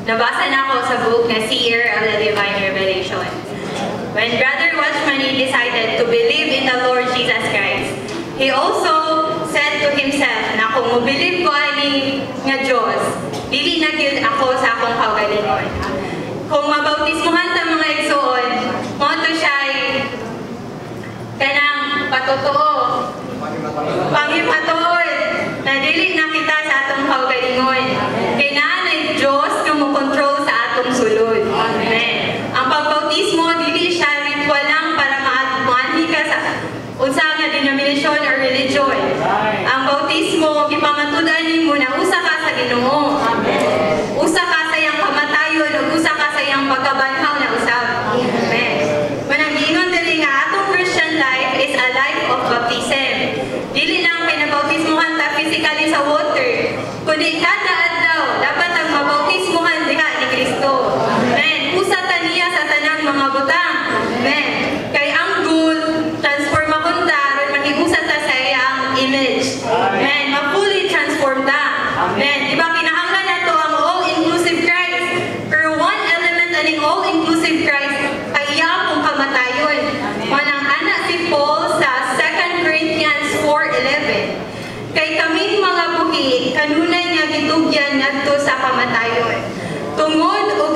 Nabasa na ako sa book na Seer of the Divine Revelation. When Brother Watchman decided to believe in the Lord Jesus Christ, he also said to himself na kung mobilib ko ani nga Diyos, dili na gyud ako sa akong kaugalingon. Kung mabautismuhan ta mga igsoon, mo to siya'y kanang patotoo, pangipatol, na dili na kita sa atong kaugalingon. Kay naanay Diyos nga mo control sa atong sulod. Amen. Ang pagbautismo dili siya ritual lang para maadmuanhi ka sa unsa nga denomination or religion. Ang bautismo gipamatud-an nimo na usa ka sa Ginoo. Usa ka sa iyang kamatayon ug usa ka sa iyang pagkabanhaw na usab. Amen. Manang giingon diri nga atong Christian life is a life of baptism. Dili lang pinabautismuhan ta physically sa water, kundi kada adlaw dapat ang mabautismuhan diha ni Kristo. Amen. Usa ta niya sa tanang mga butang. Amen. Kay ang goal transformahon ta aron mahiusa ta sa iyang image. Amen. Ma-fully transform ta. Amen. Diba kinahanglan nato ang all-inclusive Christ. Pero one element aning all-inclusive Christ ay iya kung kamatayon. Manang anak si Paul sa 2 Corinthians 4:11. Kay kaming mga buhi kanunay nga gitugyan ngadto sa kamatayon. Tungod og